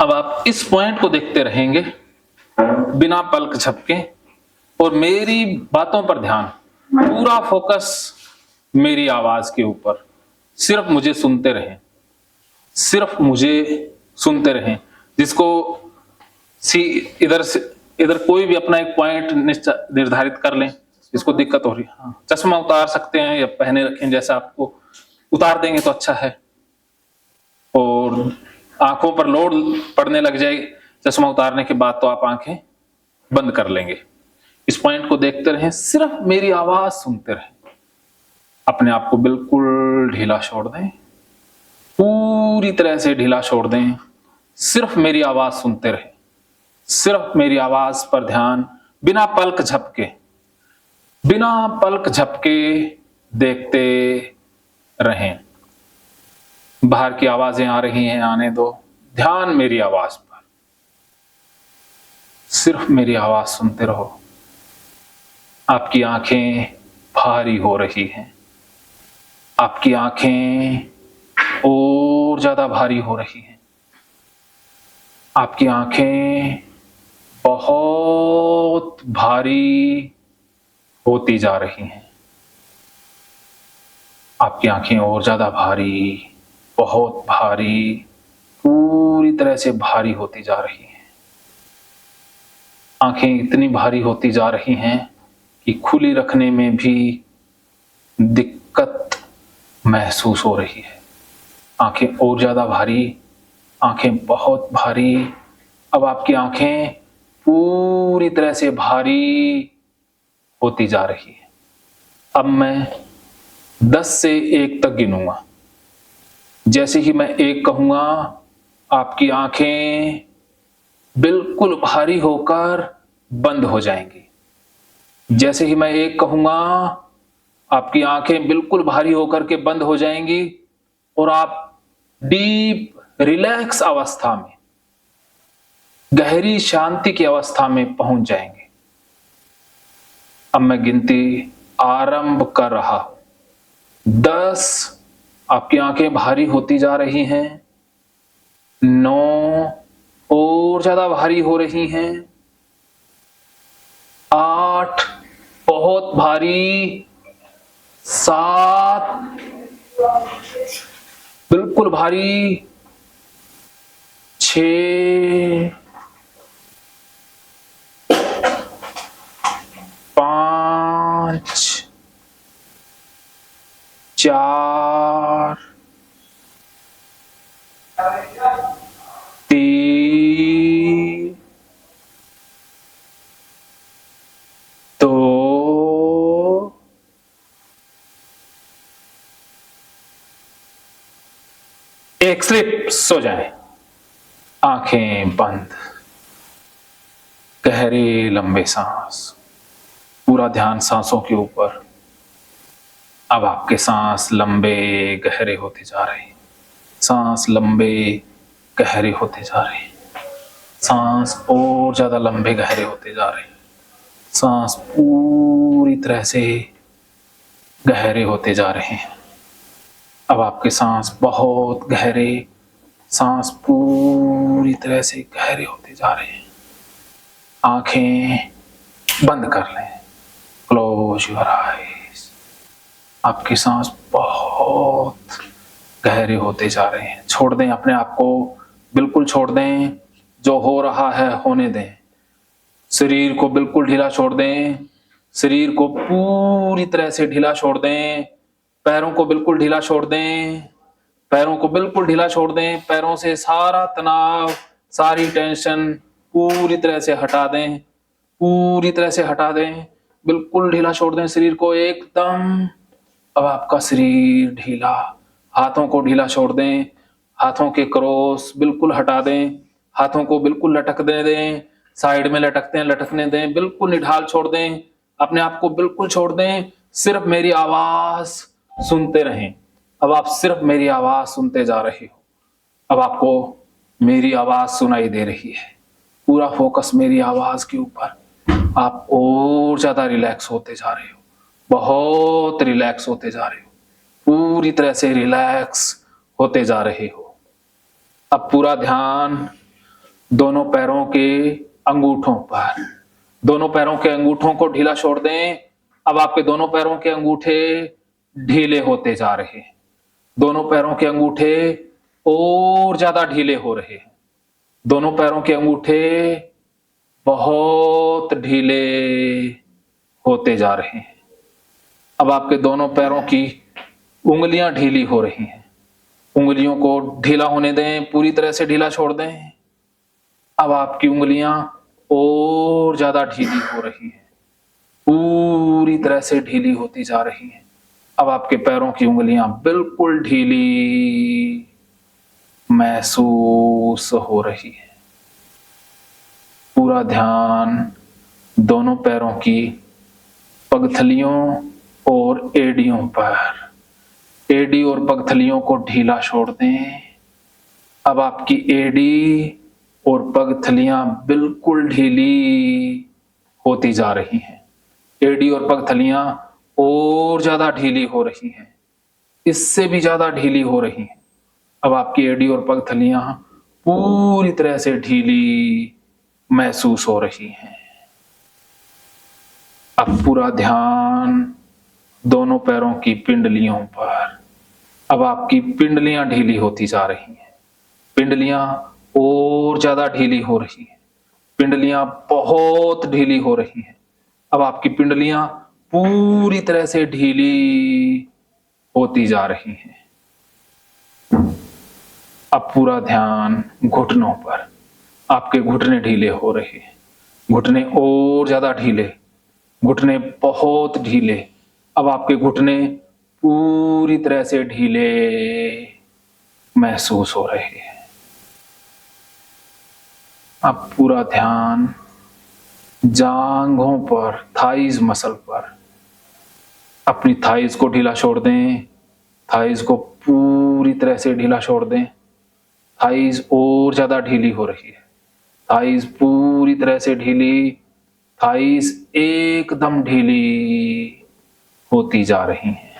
अब आप इस पॉइंट को देखते रहेंगे बिना पलक झपके और मेरी बातों पर ध्यान, पूरा फोकस मेरी आवाज के ऊपर। सिर्फ मुझे सुनते रहें, सिर्फ मुझे सुनते रहें। जिसको सी इधर से इधर कोई भी अपना एक पॉइंट निर्धारित कर लें। जिसको दिक्कत हो रही है, हाँ, चश्मा उतार सकते हैं या पहने रखें, जैसा आपको उतार देंगे तो अच्छा है। और आंखों पर लोड पड़ने लग जाए चश्मा उतारने के बाद तो आप आंखें बंद कर लेंगे। इस पॉइंट को देखते रहें, सिर्फ मेरी आवाज सुनते रहें। अपने आप को बिल्कुल ढीला छोड़ दें, पूरी तरह से ढीला छोड़ दें। सिर्फ मेरी आवाज सुनते रहें, सिर्फ मेरी आवाज पर ध्यान, बिना पलक झपके, बिना पलक झपके देखते रहें। बाहर की आवाजें आ रही हैं, आने दो, ध्यान मेरी आवाज पर। सिर्फ मेरी आवाज सुनते रहो। आपकी आंखें भारी हो रही हैं, आपकी आंखें और ज्यादा भारी हो रही हैं, आपकी आंखें बहुत भारी होती जा रही हैं। आपकी आंखें और ज्यादा भारी, बहुत भारी, पूरी तरह से भारी होती जा रही हैं। आंखें इतनी भारी होती जा रही हैं कि खुली रखने में भी दिक्कत महसूस हो रही है। आंखें और ज्यादा भारी, आंखें बहुत भारी। अब आपकी आंखें पूरी तरह से भारी होती जा रही है। अब मैं 10 से 1 तक गिनूंगा। जैसे ही मैं 1 कहूंगा, आपकी आंखें बिल्कुल भारी होकर बंद हो जाएंगी। जैसे ही मैं 1 कहूंगा, आपकी आंखें बिल्कुल भारी होकर के बंद हो जाएंगी और आप डीप रिलैक्स अवस्था में, गहरी शांति की अवस्था में पहुंच जाएंगे। अब मैं गिनती आरंभ कर रहा हूं। 10, आपकी आंखें भारी होती जा रही हैं। 9, और ज्यादा भारी हो रही हैं। 8, बहुत भारी। 7, बिल्कुल भारी। 6, 5, 4, 3, 2, 1। स्लिप, सो जाएं। आंखें बंद, गहरे लंबे सांस, पूरा ध्यान सांसों के ऊपर। अब आपके सांस लंबे गहरे होते जा रहे हैं, सांस लंबे गहरे होते जा रहे हैं, सांस और ज्यादा लंबे गहरे होते जा रहे हैं, सांस पूरी तरह से गहरे होते जा रहे हैं। अब आपके सांस बहुत गहरे, सांस पूरी तरह से गहरे होते जा रहे हैं। आंखें बंद कर लें, क्लोज योर आईज। आपकी सांस बहुत गहरे होते जा रहे हैं। छोड़ दें अपने आप को, बिल्कुल छोड़ दें। जो हो रहा है होने दें। शरीर को बिल्कुल ढीला छोड़ दें, शरीर को पूरी तरह से ढीला छोड़ दें। पैरों को बिल्कुल ढीला छोड़ दें, पैरों को बिल्कुल ढीला छोड़ दें। पैरों से सारा तनाव, सारी टेंशन पूरी तरह से हटा दें, पूरी तरह से हटा दें। बिल्कुल ढीला छोड़ दें शरीर को एकदम। अब आपका शरीर ढीला। हाथों को ढीला छोड़ दें, हाथों के क्रॉस बिल्कुल हटा दें, हाथों को बिल्कुल लटकने दें, साइड में लटकते हैं लटकने दें, बिल्कुल निढाल छोड़ दें, अपने आप को बिल्कुल छोड़ दें। सिर्फ मेरी आवाज सुनते रहें। अब आप सिर्फ मेरी आवाज सुनते जा रहे हो। अब आपको मेरी आवाज सुनाई दे रही है, पूरा फोकस मेरी आवाज के ऊपर। आप और ज्यादा रिलैक्स होते जा रहे हो, बहुत रिलैक्स होते जा रहे हो, पूरी तरह से रिलैक्स होते जा रहे हो। अब पूरा ध्यान दोनों पैरों के अंगूठों पर। दोनों पैरों के अंगूठों को ढीला छोड़ दें। अब आपके दोनों पैरों के अंगूठे ढीले होते जा रहे हैं। दोनों पैरों के अंगूठे और ज्यादा ढीले हो रहे हैं। दोनों पैरों के अंगूठे बहुत ढीले होते जा रहे हैं। अब आपके दोनों पैरों की उंगलियां ढीली हो रही हैं। उंगलियों को ढीला होने दें, पूरी तरह से ढीला छोड़ दें। अब आपकी उंगलियां और ज्यादा ढीली हो रही हैं, पूरी तरह से ढीली होती जा रही हैं। अब आपके पैरों की उंगलियां बिल्कुल ढीली महसूस हो रही है। पूरा ध्यान दोनों पैरों की पगथलियों और एड़ियों पर। एड़ी और पगथलियों को ढीला छोड़ दें। अब आपकी एड़ी और पगथलियां बिल्कुल ढीली होती जा रही हैं। एड़ी और पगथलियां और ज्यादा ढीली हो रही हैं, इससे भी ज्यादा ढीली हो रही हैं। अब आपकी एड़ी और पगथलियां पूरी तरह से ढीली महसूस हो रही हैं। अब पूरा ध्यान दोनों पैरों की पिंडलियों पर। अब आपकी पिंडलियां ढीली होती जा रही हैं। पिंडलियां और ज्यादा ढीली हो रही हैं। पिंडलियां बहुत ढीली हो रही हैं। अब आपकी पिंडलियां पूरी तरह से ढीली होती जा रही हैं। अब पूरा ध्यान घुटनों पर। आपके घुटने ढीले हो रहे हैं। घुटने और ज्यादा ढीले, घुटने बहुत ढीले। अब आपके घुटने पूरी तरह से ढीले महसूस हो रहे हैं। अब पूरा ध्यान जांघों पर, थाइज मसल पर। अपनी थाइज को ढीला छोड़ दें। थाइज को पूरी तरह से ढीला छोड़ दें। थाइज और ज्यादा ढीली हो रही है। थाइज पूरी तरह से ढीली, थाइज एकदम ढीली होती जा रही हैं।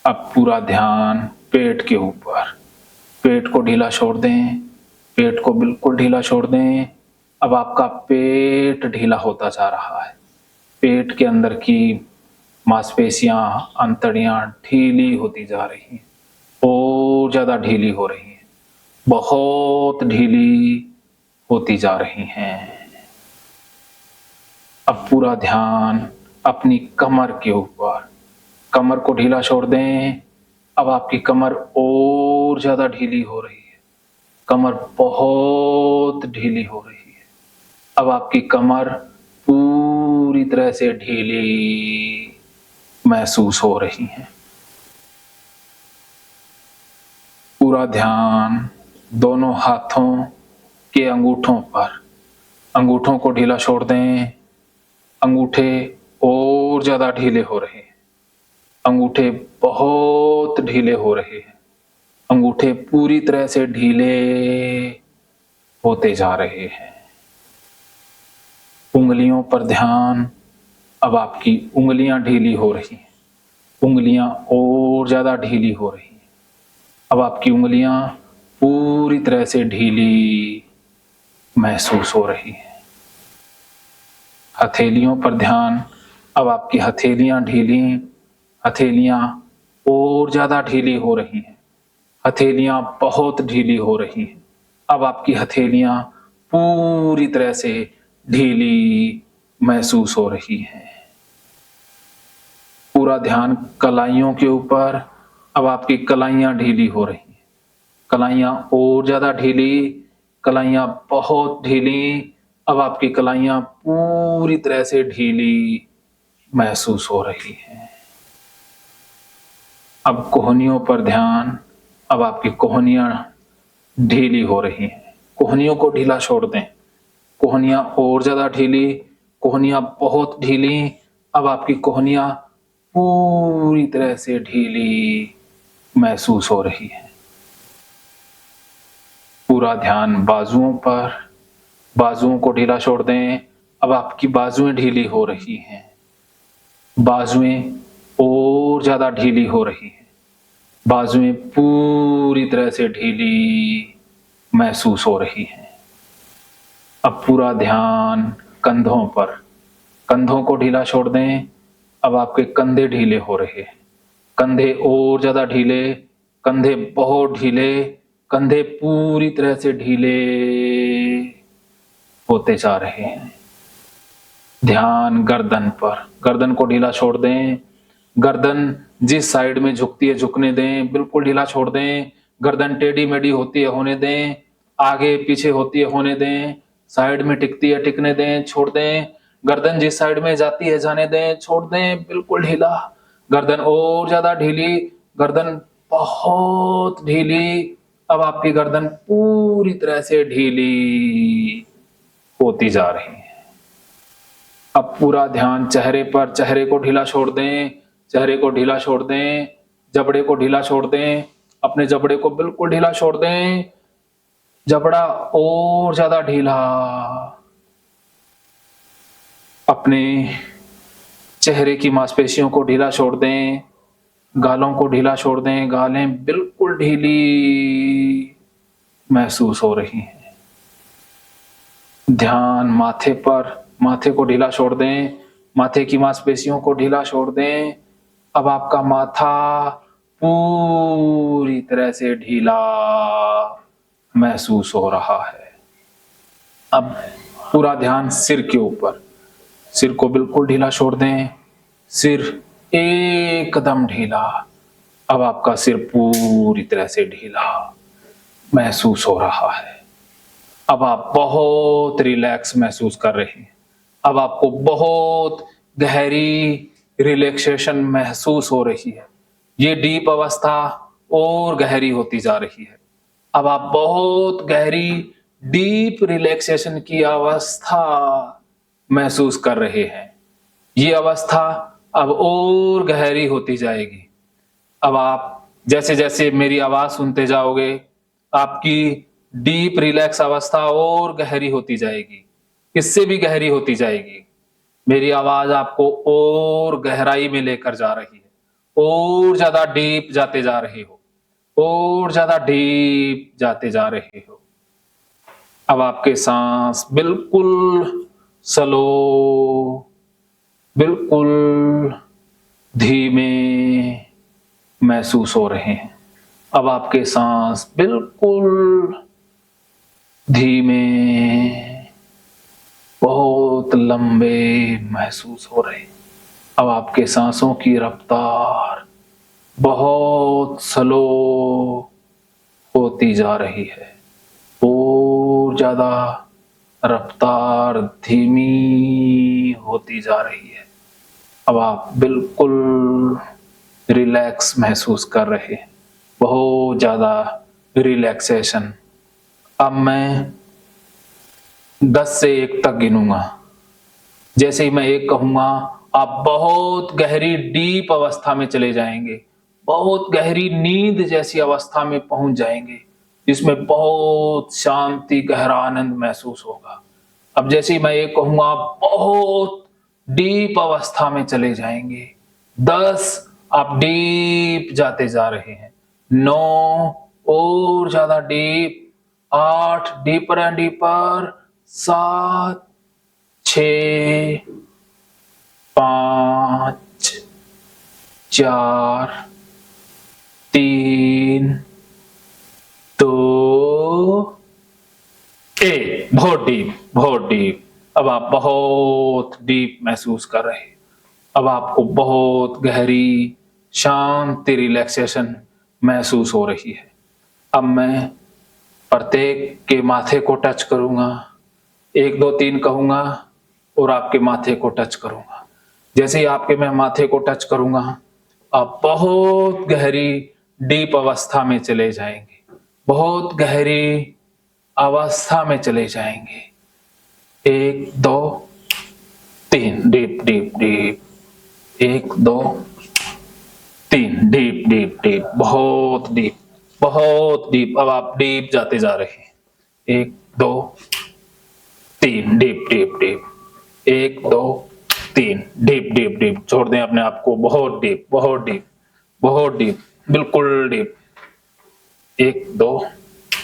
अब पूरा ध्यान पेट के ऊपर। पेट को ढीला छोड़ दें। पेट को बिल्कुल ढीला छोड़ दें। अब आपका पेट ढीला होता जा रहा है। पेट के अंदर की मांसपेशियां, अंतड़ियां ढीली होती जा रही हैं, और ज्यादा ढीली हो रही हैं, बहुत ढीली होती जा रही हैं। अब पूरा ध्यान अपनी कमर के ऊपर। कमर को ढीला छोड़ दें। अब आपकी कमर और ज्यादा ढीली हो रही है। कमर बहुत ढीली हो रही है। अब आपकी कमर पूरी तरह से ढीली महसूस हो रही है। पूरा ध्यान दोनों हाथों के अंगूठों पर। अंगूठों को ढीला छोड़ दें। अंगूठे और ज्यादा ढीले हो रहे हैं। अंगूठे बहुत ढीले हो रहे हैं। अंगूठे पूरी तरह से ढीले होते जा रहे हैं। उंगलियों पर ध्यान। अब आपकी उंगलियां ढीली हो रही हैं। उंगलियां और ज्यादा ढीली हो रही हैं। अब आपकी उंगलियां पूरी तरह से ढीली महसूस हो रही हैं। हथेलियों पर ध्यान। अब आपकी हथेलियां ढीली, हथेलियां और ज्यादा ढीली हो रही हैं। हथेलियां बहुत ढीली हो रही हैं। अब आपकी हथेलियां पूरी तरह से ढीली महसूस हो रही हैं। पूरा ध्यान कलाइयों के ऊपर। अब आपकी कलाइयां ढीली हो रही हैं। कलाइयां और ज्यादा ढीली, कलाइयां बहुत ढीली। अब आपकी कलाइयां पूरी तरह से ढीली महसूस हो रही हैं। अब कोहनियों पर ध्यान। अब आपकी कोहनियां ढीली हो रही हैं। कोहनियों को ढीला छोड़ दें। कोहनियां और ज्यादा ढीली, कोहनियां बहुत ढीली। अब आपकी कोहनियां पूरी तरह से ढीली महसूस हो रही है। पूरा ध्यान बाजुओं पर। बाजुओं को ढीला छोड़ दें। अब आपकी बाजुएं ढीली हो रही हैं। बाजुएं और ज्यादा ढीली हो रही हैं। बाजुएं पूरी तरह से ढीली महसूस हो रही है। अब पूरा ध्यान कंधों पर, कंधों को ढीला छोड़ दें। अब आपके कंधे ढीले हो रहे हैं, कंधे और ज्यादा ढीले, कंधे बहुत ढीले, कंधे पूरी तरह से ढीले होते जा रहे हैं। ध्यान गर्दन पर, गर्दन को ढीला छोड़ दें। गर्दन जिस साइड में झुकती है झुकने दें, बिल्कुल ढीला छोड़ दें। गर्दन टेढ़ी मेढ़ी होती है होने दें, आगे पीछे होती है होने दें, साइड में टिकती है टिकने दें, छोड़ दें। गर्दन जिस साइड में जाती है जाने दें, छोड़ दें, बिल्कुल ढीला। गर्दन और ज्यादा ढीली, गर्दन बहुत ढीली। अब आपकी गर्दन पूरी तरह से ढीली होती जा रही है। अब पूरा ध्यान चेहरे पर, चेहरे को ढीला छोड़ दें, चेहरे को ढीला छोड़ दें, जबड़े को ढीला छोड़ दें, अपने जबड़े को बिल्कुल ढीला छोड़ दें, जबड़ा और ज्यादा ढीला। अपने चेहरे की मांसपेशियों को ढीला छोड़ दें, गालों को ढीला छोड़ दें, गालें बिल्कुल ढीली महसूस हो रही हैं। ध्यान माथे पर, माथे को ढीला छोड़ दें, माथे की मांसपेशियों को ढीला छोड़ दें। अब आपका माथा पूरी तरह से ढीला महसूस हो रहा है। अब पूरा ध्यान सिर के ऊपर, सिर को बिल्कुल ढीला छोड़ दें, सिर एकदम ढीला। अब आपका सिर पूरी तरह से ढीला महसूस हो रहा है। अब आप बहुत रिलैक्स महसूस कर रहे हैं। अब आपको बहुत गहरी रिलैक्सेशन महसूस हो रही है। ये डीप अवस्था और गहरी होती जा रही है। अब आप बहुत गहरी डीप रिलैक्सेशन की अवस्था महसूस कर रहे हैं। ये अवस्था अब और गहरी होती जाएगी। अब आप जैसे जैसे मेरी आवाज सुनते जाओगे, आपकी डीप रिलैक्स अवस्था और गहरी होती जाएगी, इससे भी गहरी होती जाएगी। मेरी आवाज आपको और गहराई में लेकर जा रही है, और ज्यादा डीप जाते जा रहे हो, और ज्यादा डीप जाते जा रहे हो। अब आपके सांस बिल्कुल स्लो, बिल्कुल धीमे महसूस हो रहे हैं। अब आपके सांस बिल्कुल धीमे, बहुत लंबे महसूस हो रहे हैं। अब आपके सांसों की रफ्तार बहुत स्लो होती जा रही है, और ज्यादा रफ्तार धीमी होती जा रही है। अब आप बिल्कुल रिलैक्स महसूस कर रहे हैं, बहुत ज्यादा रिलैक्सेशन। अब मैं 10 से 1 तक गिनूंगा। जैसे ही मैं 1 कहूंगा, आप बहुत गहरी डीप अवस्था में चले जाएंगे, बहुत गहरी नींद जैसी अवस्था में पहुंच जाएंगे, जिसमें बहुत शांति, गहरा आनंद महसूस होगा। अब जैसे ही मैं 1 कहूंगा, आप बहुत डीप अवस्था में चले जाएंगे। 10 आप डीप जाते जा रहे हैं, 9 और ज्यादा डीप, 8 डीपर एंड डीपर, 7, 6, 5, 4, 3, 2, 1। बहुत डीप, बहुत डीप। अब आप बहुत डीप महसूस कर रहे हैं। अब आपको बहुत गहरी शांति रिलैक्सेशन महसूस हो रही है। अब मैं प्रत्येक के माथे को टच करूंगा, 1, 2, 3 कहूंगा और आपके माथे को टच करूंगा। जैसे ही आपके मैं माथे को टच करूंगा, आप बहुत गहरी डीप अवस्था में चले जाएंगे, बहुत गहरी अवस्था में चले जाएंगे। 1, 2, 3 deep deep deep, 1, 2, 3 deep deep deep, बहुत डीप, बहुत डीप। अब आप डीप जाते जा रहे हैं। 1, 2, 3 deep deep deep, 1, 2, 3 deep deep deep. छोड़ दें अपने आप को, बहुत डीप, बहुत डीप, बहुत डीप, बिल्कुल डीप। 1, 2,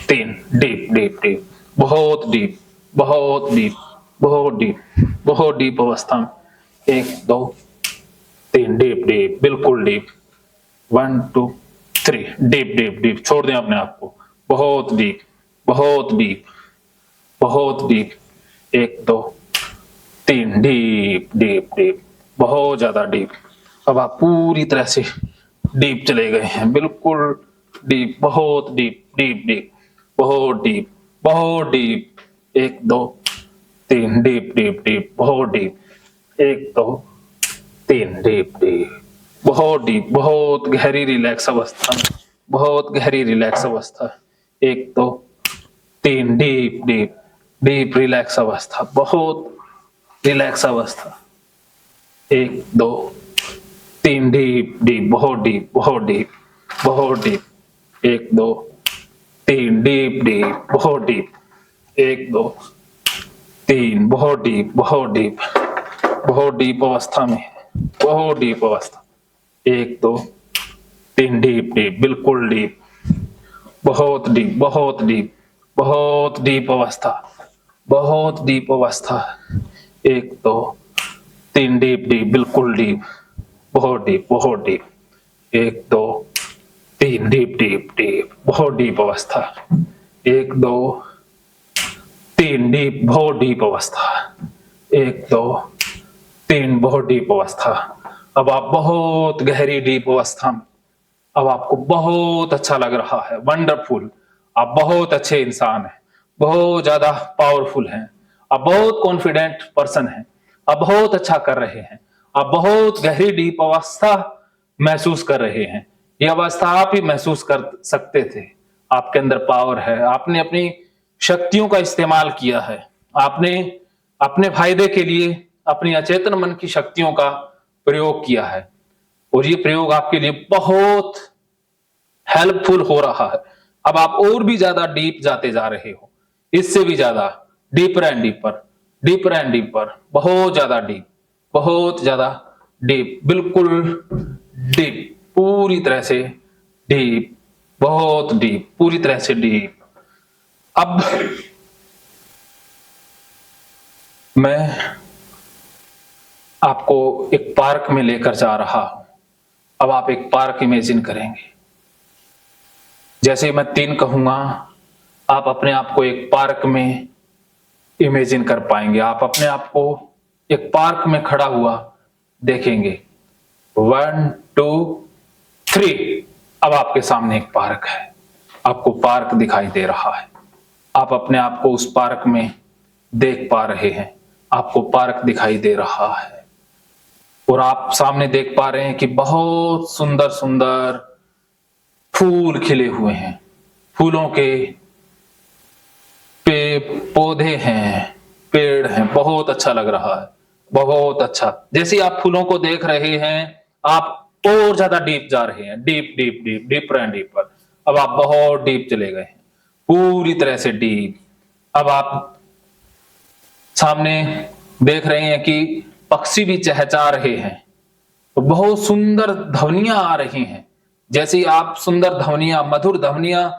3 डीप डीप डीप, बहुत डीप, बहुत डीप, बहुत डीप, बहुत डीप अवस्था में 1 2 3 डीप डीप, बिल्कुल डीप। 1 2 3 डीप डीप डीप, छोड़ दें अपने आप को, बहुत डीप, बहुत डीप, बहुत डीप। 1 2 3 डीप डीप डीप, बहुत ज्यादा डीप। अब आप पूरी तरह से डीप चले गए हैं, बिल्कुल डीप, बहुत डीप डीप डीप, बहुत डीप, बहुत डीप। 1 2 3 डीप डीप डीप, बहुत डीप। 1 2 3 डीप डीप, बहुत डीप, बहुत गहरी रिलैक्स अवस्था में, बहुत गहरी रिलैक्स अवस्था। 1 2 3 डीप डीप डीप रिलैक्स अवस्था, बहुत रिलैक्स अवस्था। 1 2 3 डीप डीप, बहुत डीप, बहुत डीप, बहुत डीप। 1 2 3 डीप डीप, बहुत डीप। 1 2 3 बहुत डीप, बहुत डीप, बहुत डीप अवस्था में, बहुत डीप अवस्था। 1 2 3 डीप डीप, बिल्कुल डीप, बहुत डीप, बहुत डीप, बहुत डीप अवस्था, बहुत डीप अवस्था। 1 2 3 डीप डीप, बिल्कुल डीप, बहुत डीप, बहुत डीप। 1 2 3 डीप डीप डीप, बहुत डीप अवस्था। 1 2 3 डीप, बहुत डीप अवस्था। 1 2 3 बहुत डीप अवस्था। अब आप बहुत गहरी डीप अवस्था में, अब आपको बहुत अच्छा लग रहा है, वंडरफुल। आप बहुत अच्छे इंसान हैं, बहुत ज्यादा पावरफुल हैं, आप बहुत कॉन्फिडेंट पर्सन हैं, आप बहुत अच्छा कर रहे हैं, आप बहुत गहरी डीप अवस्था महसूस कर रहे हैं। ये अवस्था आप ही महसूस कर सकते थे। आपके अंदर पावर है, आपने अपनी शक्तियों का इस्तेमाल किया है, आपने अपने फायदे के लिए अपनी अचेतन मन की शक्तियों का प्रयोग किया है, और ये प्रयोग आपके लिए बहुत हेल्पफुल हो रहा है। अब आप और भी ज्यादा डीप जाते जा रहे हो, इससे भी ज्यादा deeper and deeper, deeper and deeper, बहुत ज्यादा डीप, बहुत ज्यादा डीप, बिल्कुल डीप, पूरी तरह से डीप, बहुत डीप, पूरी तरह से डीप। अब मैं आपको एक पार्क में लेकर जा रहा हूं। अब आप एक पार्क इमेजिन करेंगे। जैसे मैं 3 कहूंगा, आप अपने आप को एक पार्क में इमेजिन कर पाएंगे। आप अपने आप को एक पार्क में खड़ा हुआ देखेंगे। 1 2 3, अब आपके सामने एक पार्क है, आपको पार्क दिखाई दे रहा है, आप अपने आप को उस पार्क में देख पा रहे हैं, आपको पार्क दिखाई दे रहा है, और आप सामने देख पा रहे हैं कि बहुत सुंदर सुंदर फूल खिले हुए हैं, फूलों के पौधे हैं, पेड़ हैं, बहुत अच्छा लग रहा है, बहुत अच्छा। जैसे आप फूलों को देख रहे हैं, आप और ज्यादा डीप जा रहे हैं, deep deep deep, deeper and deeper. अब आप बहुत डीप चले गए हैं, पूरी तरह से डीप। अब आप सामने देख रहे हैं कि पक्षी भी चहचहा रहे हैं, तो बहुत सुंदर ध्वनियां आ रही हैं। जैसे ही आप सुंदर ध्वनियां, मधुर ध्वनियां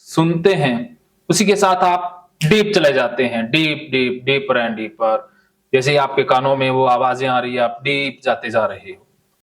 सुनते हैं, उसी के साथ आप डीप चले जाते हैं, deep deep, deeper and deeper. जैसे ही आपके कानों में वो आवाजें आ रही है, आप डीप जाते जा रहे हो,